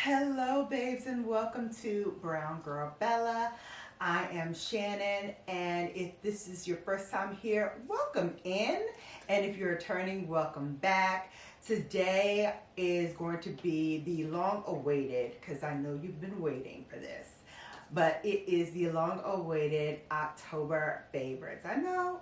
Hello babes and welcome to Brown Girl Bella. I am Shannon, and if this is your first time here, welcome in, and if you're returning, welcome back. Today is going to be the long awaited, because I know you've been waiting for this, but it is the long awaited October favorites. I know,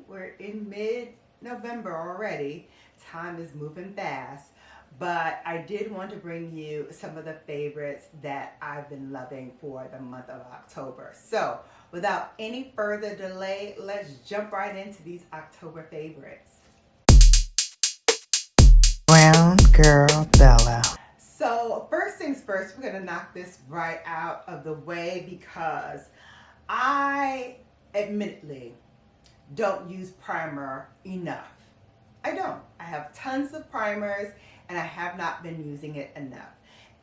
we're in mid-November already. Time is moving fast. But I did want to bring you some of the favorites that I've been loving for the month of October. So without any further delay, let's jump right into these October favorites. Brown Girl Bella. So first things first, we're going to knock this right out of the way because I admittedly don't use primer enough. I don't. I have tons of primers and I have not been using it enough.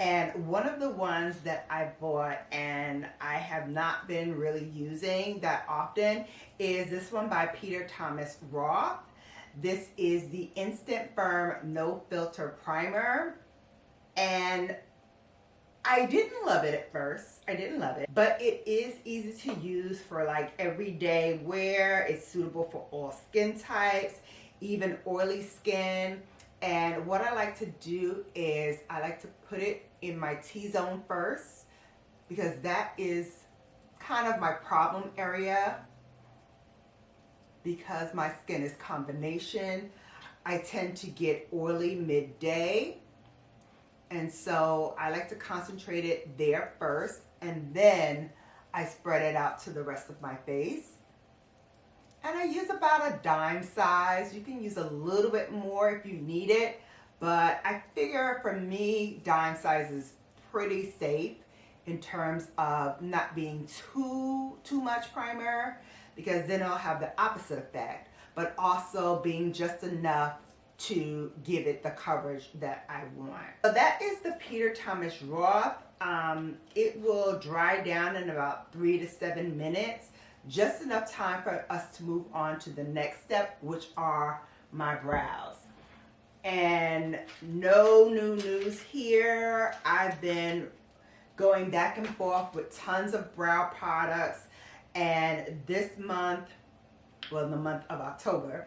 And one of the ones that I bought and I have not been really using that often is this one by Peter Thomas Roth. This is the Instant Firm No Filter Primer. And I didn't love it at first. I didn't love it, but it is easy to use for like everyday wear. It's suitable for all skin types, even oily skin. And what I like to do is I like to put it in my T-zone first because that is kind of my problem area because my skin is combination. I tend to get oily midday, and so I like to concentrate it there first and then I spread it out to the rest of my face. And I use about a dime size. You can use a little bit more if you need it, but I figure for me, dime size is pretty safe in terms of not being too much primer, because then it'll have the opposite effect, but also being just enough to give it the coverage that I want. So that is the Peter Thomas Roth. It will dry down in about 3 to 7 minutes. Just enough time for us to move on to the next step, which are my brows. And no new news here. I've been going back and forth with tons of brow products, and this month, well, the month of October,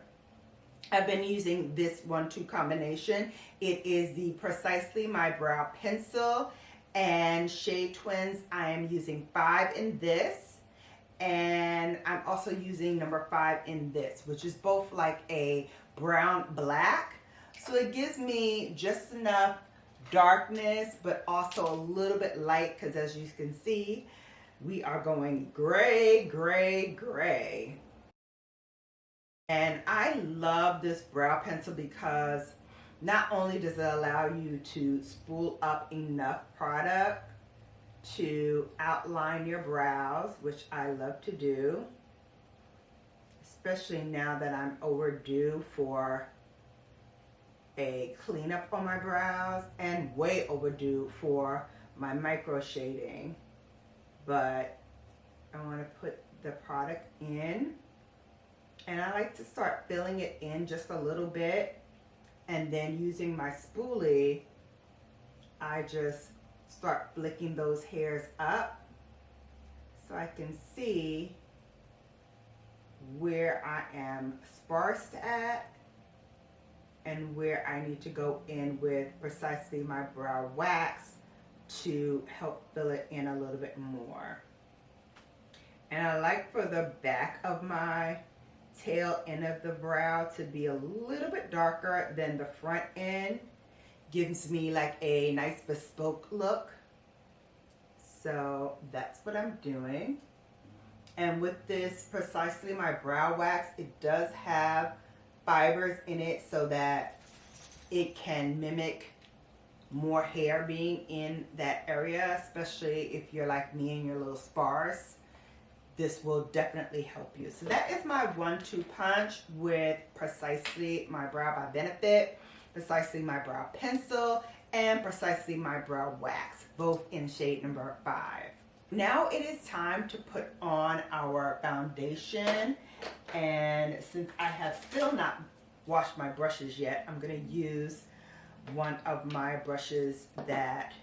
I've been using this 1-2 combination. It is the Precisely My Brow Pencil and Shade Twins. I am using 5 in this. And I'm also using number 5 in this, which is both like a brown black. So it gives me just enough darkness, but also a little bit light, because as you can see, we are going gray, gray, gray. And I love this brow pencil because not only does it allow you to spool up enough product to outline your brows, which I love to do, especially now that I'm overdue for a cleanup on my brows and way overdue for my micro shading. But I want to put the product in, and I like to start filling it in just a little bit, and then using my spoolie, I just start flicking those hairs up so I can see where I am sparse at and where I need to go in with Precisely My Brow Wax to help fill it in a little bit more. And I like for the back of my tail end of the brow to be a little bit darker than the front end. Gives me like a nice bespoke look. So that's what I'm doing. And with this Precisely My Brow Wax, it does have fibers in it so that it can mimic more hair being in that area, especially if you're like me and you're a little sparse. This will definitely help you. So that is my 1-2 punch with Precisely My Brow by Benefit, Precisely My Brow Pencil, and Precisely My Brow Wax, both in shade number 5. Now it is time to put on our foundation, and since I have still not washed my brushes yet, I'm going to use one of my brushes that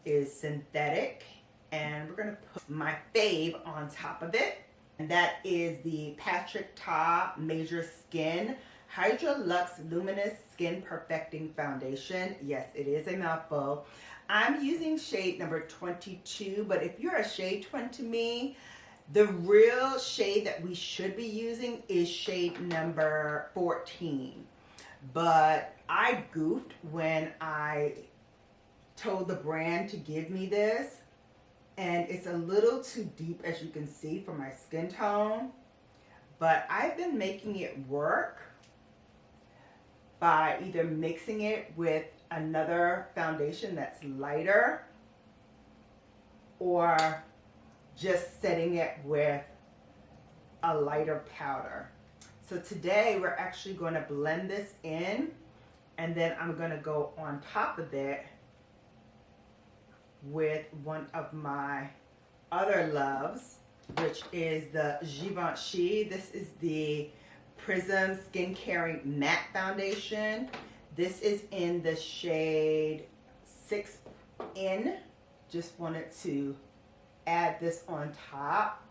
is synthetic, and we're gonna put my fave on top of it, and that is the 𝕊𝕦𝕡𝕒𝕟𝕜 Skin Hydra Luxe Luminous Skin Perfecting Foundation. Yes, it is a mouthful. I'm using shade number 22, but if you're a shade twin to me, the real shade that we should be using is shade number 14. But I goofed when I told the brand to give me this, and it's a little too deep, as you can see, for my skin tone. But I've been making it work by either mixing it with another foundation that's lighter, or just setting it with a lighter powder. So today we're actually going to blend this in, and then I'm going to go on top of it with one of my other loves, which is the Givenchy. This is the Prism Skin Caring Matte Foundation. This is in the shade 6N. Just wanted to add this on top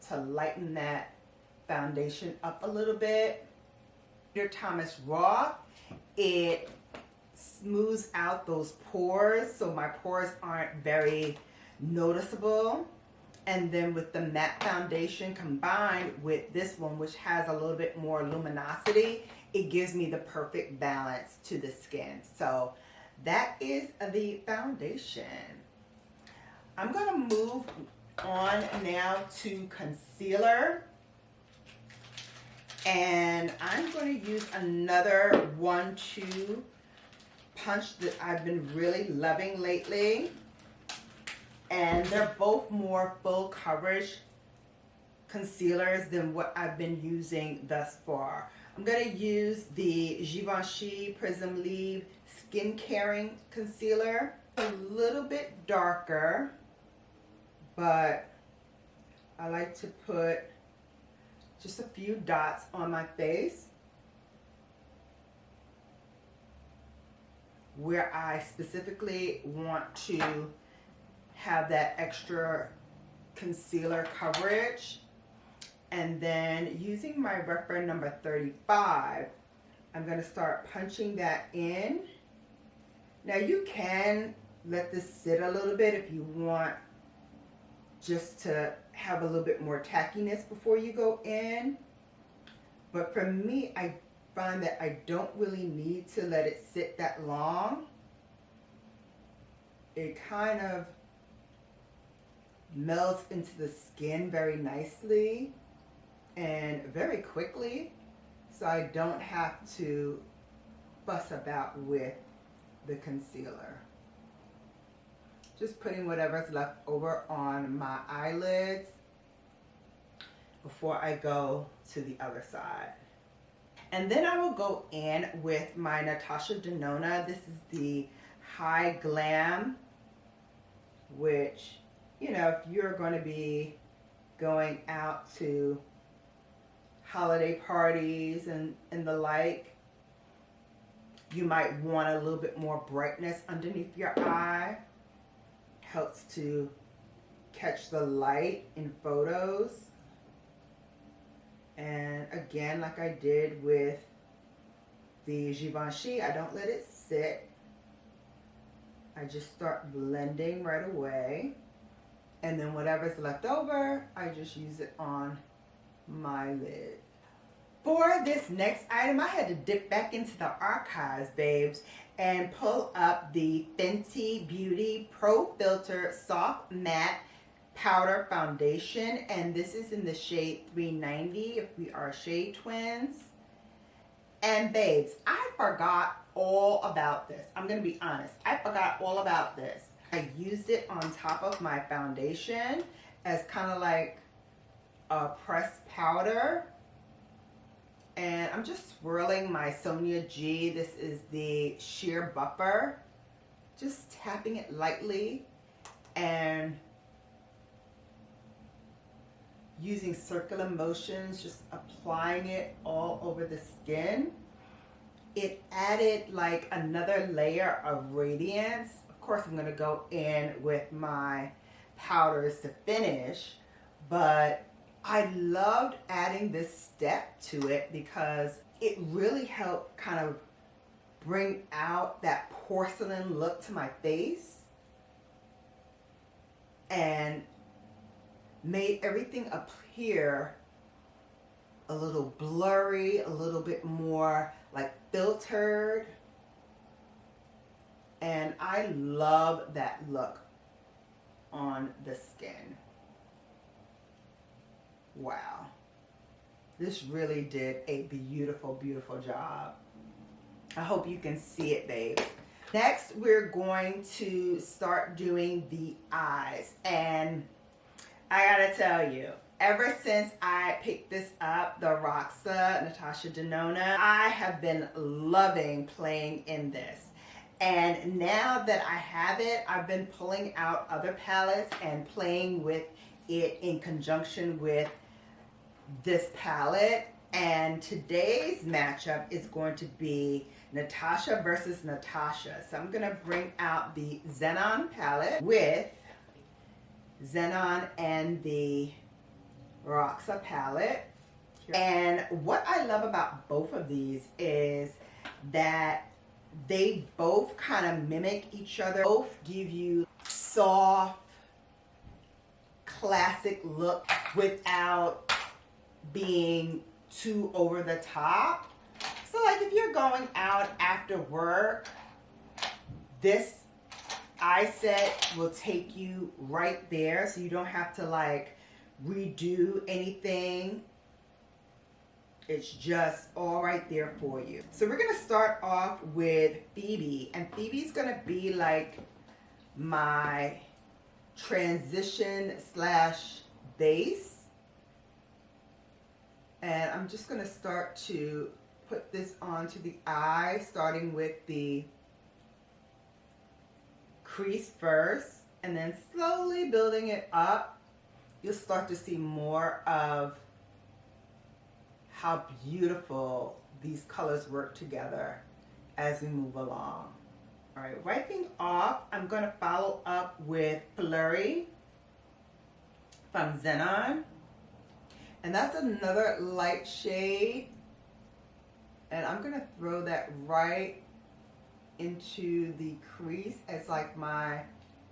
to lighten that foundation up a little bit. Peter Thomas Roth, it smooths out those pores, so my pores aren't very noticeable. And then with the matte foundation combined with this one, which has a little bit more luminosity, it gives me the perfect balance to the skin. So that is the foundation. I'm going to move on now to concealer. And I'm going to use another 1-2 punch that I've been really loving lately. And they're both more full coverage concealers than what I've been using thus far. I'm going to use the Givenchy Prism Leave Skin Caring Concealer. A little bit darker, but I like to put just a few dots on my face where I specifically want to have that extra concealer coverage. And then using my reference number 35, I'm going to start punching that in. Now you can let this sit a little bit if you want just to have a little bit more tackiness before you go in. But for me, I find that I don't really need to let it sit that long. It kind of melts into the skin very nicely and very quickly, so I don't have to fuss about with the concealer. Just putting whatever's left over on my eyelids before I go to the other side. And then I will go in with my Natasha Denona. This is the High Glam, which, you know, if you're going to be going out to holiday parties and the like, you might want a little bit more brightness underneath your eye. Helps to catch the light in photos. And again, like I did with the Givenchy, I don't let it sit. I just start blending right away. And then whatever's left over, I just use it on my lid. For this next item, I had to dip back into the archives, babes, and pull up the Fenty Beauty Pro Filter Soft Matte Powder Foundation. And this is in the shade 390 if we are shade twins. And babes, I forgot all about this. I'm going to be honest. I forgot all about this. I used it on top of my foundation as kind of like a pressed powder. And I'm just swirling my Sonia G. This is the Sheer Buffer. Just tapping it lightly and using circular motions, just applying it all over the skin. It added like another layer of radiance Of course, I'm going to go in with my powders to finish, but I loved adding this step to it because it really helped kind of bring out that porcelain look to my face and made everything appear a little blurry, a little bit more like filtered. And I love that look on the skin. Wow. This really did a beautiful, beautiful job. I hope you can see it, babes. Next, we're going to start doing the eyes. And I gotta tell you, ever since I picked this up, the 𝕊𝕦𝕒𝕟𝕜 𝕋𝕙𝕒𝕟𝕜𝕤, I have been loving playing in this. And now that I have it, I've been pulling out other palettes and playing with it in conjunction with this palette. And today's matchup is going to be Natasha versus Natasha. So I'm going to bring out the Xenon palette with Xenon and the 𝕊𝕦𝕒𝕟 palette. And what I love about both of these is that they both kind of mimic each other. Both give you soft, classic look without being too over the top. So like if you're going out after work, this eye set will take you right there, so you don't have to like redo anything. It's just all right there for you. So we're gonna start off with Phoebe, and Phoebe's gonna be like my transition slash base. And I'm just gonna start to put this onto the eye, starting with the crease first, and then slowly building it up. You'll start to see more of how beautiful these colors work together as we move along. All right, wiping off, I'm going to follow up with Flurry from Xenon. And that's another light shade. And I'm going to throw that right into the crease as like my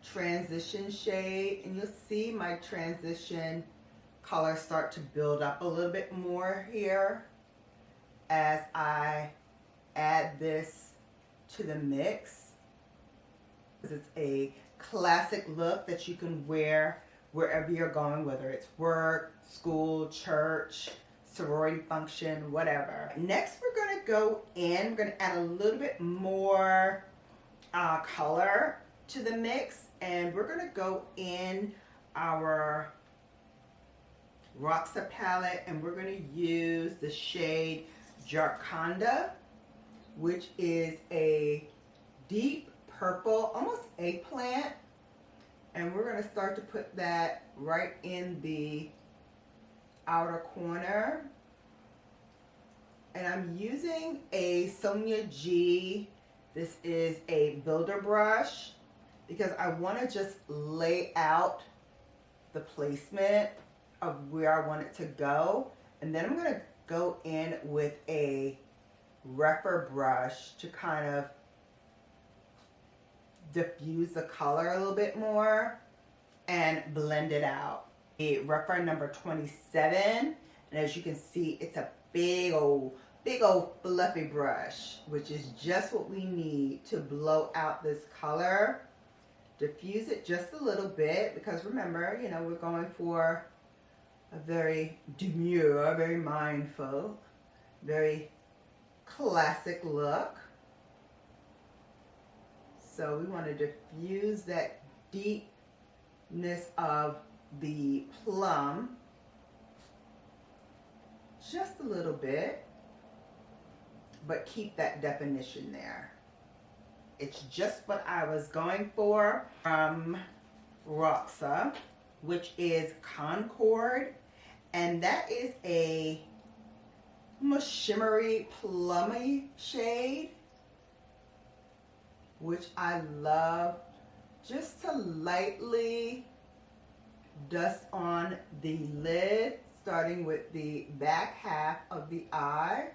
transition shade. And you'll see my transition color start to build up a little bit more here as I add this to the mix. It's a classic look that you can wear wherever you're going, whether it's work, school, church, sorority function, whatever. Next, we're going to go in, we're going to add a little bit more color to the mix, and we're going to go in our 𝕊𝕦𝕒𝕟𝕜 palette, and we're going to use the shade Jarconda, which is a deep purple, almost eggplant. And we're going to start to put that right in the outer corner. And I'm using a Sonia G. This is a builder brush because I want to just lay out the placement of where I want it to go. And then I'm going to go in with a rougher brush to kind of diffuse the color a little bit more and blend it out. A rougher number 27, and as you can see, it's a big old fluffy brush, which is just what we need to blow out this color. Diffuse it just a little bit because remember, you know, we're going for a very demure, very mindful, very classic look. So we want to diffuse that deepness of the plum just a little bit, but keep that definition there. It's just what I was going for from 𝕊𝕦𝕒𝕟𝕜, which is Concord, and that is a almost shimmery, plummy shade, which I love just to lightly dust on the lid, starting with the back half of the eye.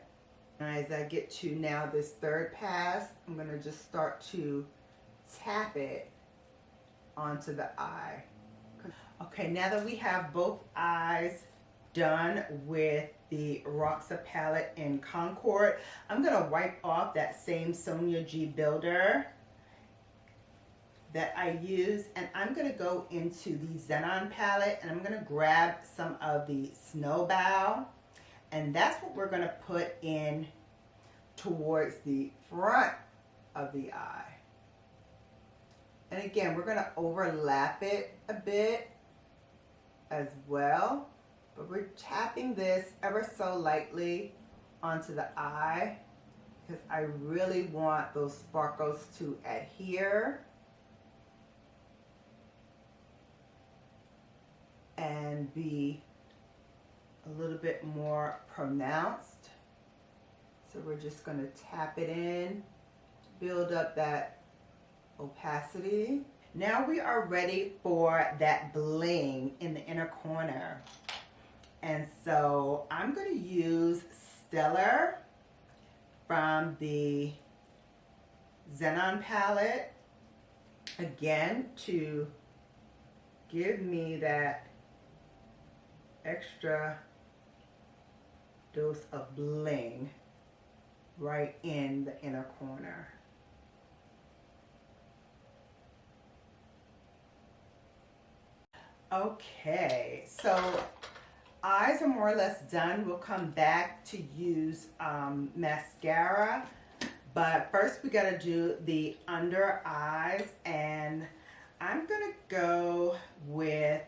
And as I get to now this third pass, I'm going to just start to tap it onto the eye. Okay, now that we have both eyes done with the Roxa palette in Concord, I'm going to wipe off that same Sonia G builder that I used, and I'm going to go into the Xenon palette, and I'm going to grab some of the 𝕊𝕦𝕢, and that's what we're going to put in towards the front of the eye. And again, we're going to overlap it a bit as well, but we're tapping this ever so lightly onto the eye because I really want those sparkles to adhere and be a little bit more pronounced. So we're just going to tap it in, build up that opacity. Now we are ready for that bling in the inner corner. And so I'm going to use Stellar from the Xenon palette again to give me that extra dose of bling right in the inner corner. Okay, so eyes are more or less done. We'll come back to use mascara, but first we got to do the under eyes, and I'm going to go with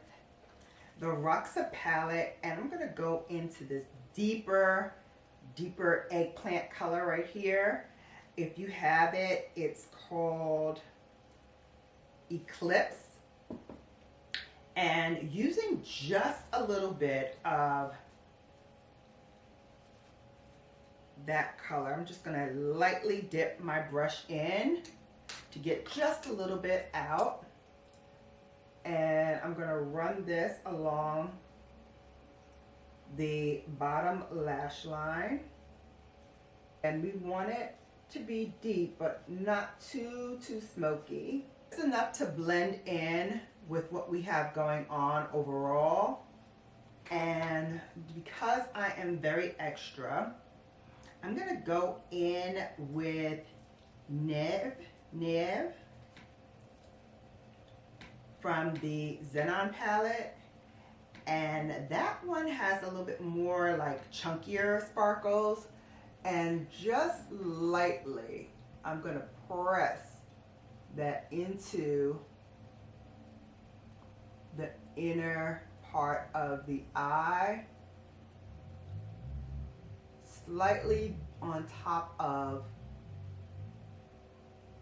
the Roxa palette, and I'm going to go into this deeper eggplant color right here. If you have it, it's called Eclipse. And using just a little bit of that color, I'm just going to lightly dip my brush in to get just a little bit out. And I'm going to run this along the bottom lash line. And we want it to be deep, but not too smoky. It's enough to blend in with what we have going on overall. And because I am very extra, I'm going to go in with 𝕊𝕦𝕡𝕟𝕒 from the Xenon palette, and that one has a little bit more like chunkier sparkles, and just lightly I'm going to press that into the inner part of the eye, slightly on top of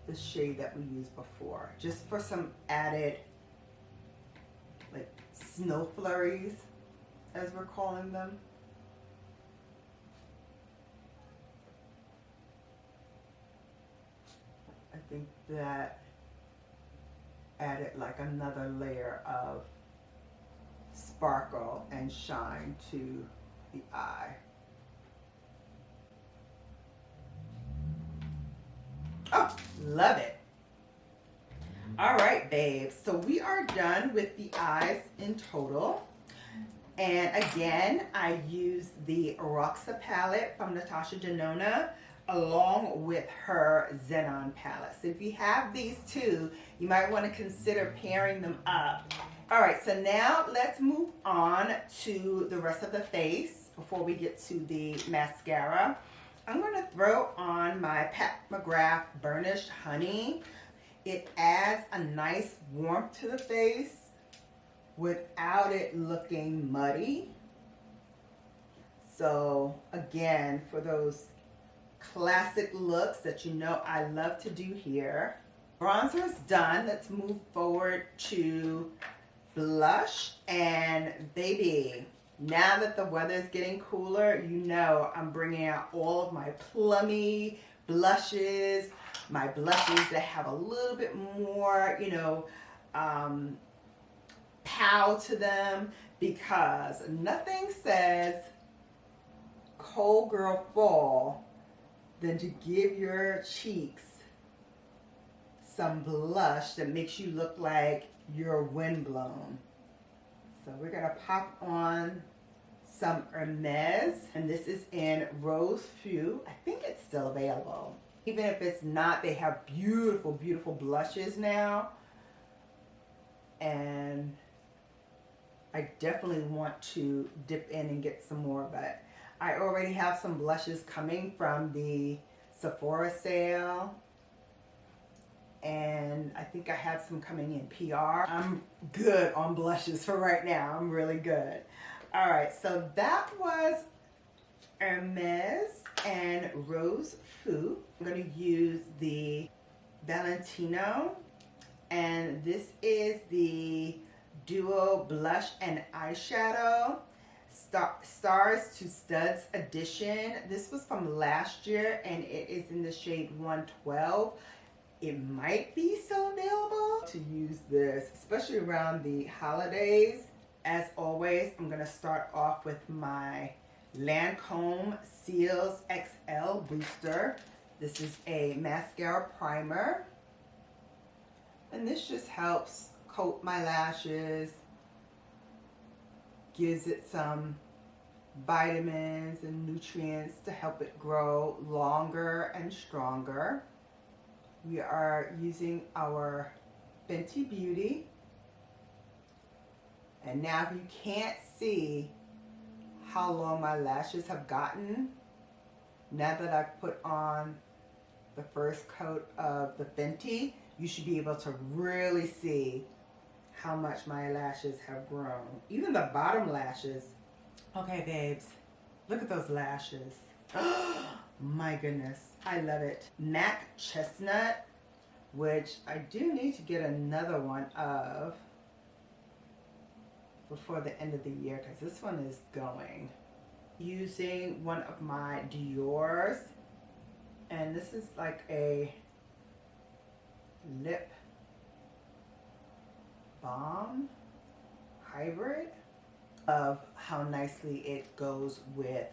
the shade that we used before, just for some added like snow flurries, as we're calling them. I think that added like another layer of sparkle and shine to the eye. Oh, love it. All right, babes, so we are done with the eyes in total. And again, I used the Roxa palette from Natasha Denona along with her Xenon palette. So if you have these two, you might want to consider pairing them up. All right, so now let's move on to the rest of the face before we get to the mascara. I'm going to throw on my Pat McGrath Burnished Honey. It adds a nice warmth to the face without it looking muddy. So again, for those classic looks that you know I love to do here. Bronzer is done. Let's move forward to blush. And baby, now that the weather is getting cooler, you know I'm bringing out all of my plummy blushes, my blushes that have a little bit more, you know, pow to them, because nothing says cold girl fall than to give your cheeks some blush that makes you look like you're windblown. So we're gonna pop on some Hermes, and this is in Rose Feu. I think it's still available. Even if it's not, they have beautiful, beautiful blushes now. And I definitely want to dip in and get some more, but I already have some blushes coming from the Sephora sale. And I think I have some coming in PR. I'm good on blushes for right now. I'm really good. All right, so that was Hermes and Rose Feu. I'm going to use the Valentino, and this is the Duo Blush and Eyeshadow Stars to Studs edition. This was from last year, and it is in the shade 112. It might be still available to use this, especially around the holidays. As always, I'm going to start off with my Lancome Seals XL Booster. This is a mascara primer, and this just helps coat my lashes, gives it some vitamins and nutrients to help it grow longer and stronger. We are using our Fenty Beauty. And now if you can't see how long my lashes have gotten, now that I've put on the first coat of the Fenty, you should be able to really see how much my lashes have grown. Even the bottom lashes. Okay, babes, look at those lashes. My goodness, I love it. MAC Chestnut, which I do need to get another one of before the end of the year, because this one is going. Using one of my Dior's, and this is like a lip balm hybrid. Of how nicely it goes with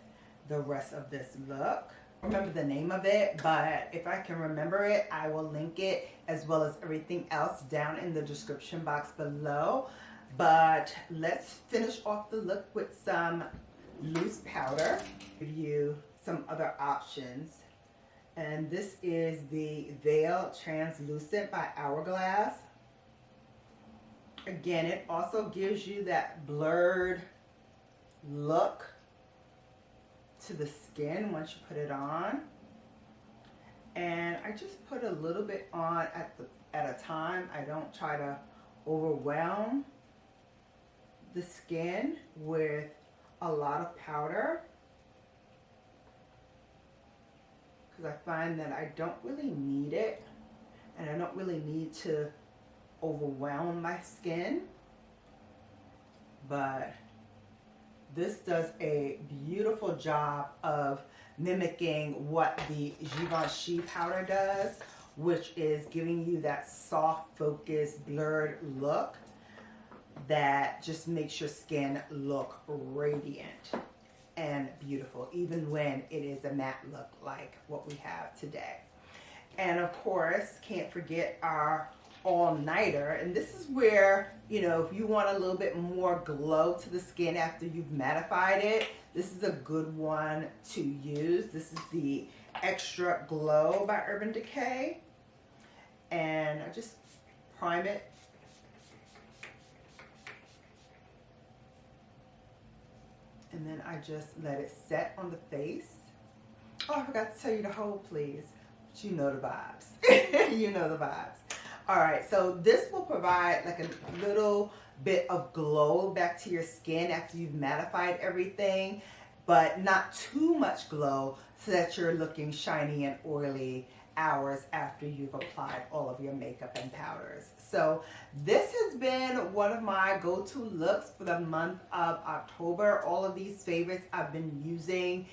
the rest of this look. I don't remember the name of it, but if I can remember it, I will link it, as well as everything else down in the description box below. But let's finish off the look with some loose powder. Give you some other options, and this is the Veil Translucent by Hourglass. Again, it also gives you that blurred look to the skin once you put it on. And I just put a little bit on at a time. I don't try to overwhelm the skin with a lot of powder, because I find that I don't really need it, and I don't really need to overwhelm my skin. But this does a beautiful job of mimicking what the Givenchy powder does, which is giving you that soft, focused, blurred look that just makes your skin look radiant and beautiful, even when it is a matte look like what we have today. And of course, can't forget our all-nighter, and this is where, you know, if you want a little bit more glow to the skin after you've mattified it, this is a good one to use. This is the Extra Glow by Urban Decay, and I just prime it. And then I just let it set on the face. Oh, I forgot to tell you to hold, please. But you know the vibes. You know the vibes. All right, so this will provide like a little bit of glow back to your skin after you've mattified everything, but not too much glow so that you're looking shiny and oily hours after you've applied all of your makeup and powders. So this has been one of my go-to looks for the month of October. All of these favorites I've been using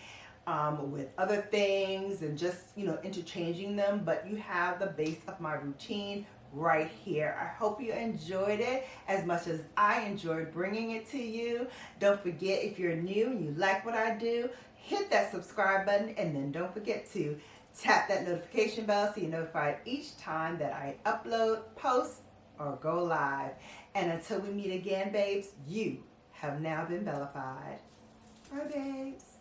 with other things and just, interchanging them. But you have the base of my routine right here. I hope you enjoyed it as much as I enjoyed bringing it to you. Don't forget, if you're new and you like what I do, hit that subscribe button, and then don't forget to tap that notification bell so you're notified each time that I upload, post, or go live. And until we meet again, babes, you have now been Bellafied. Bye, babes.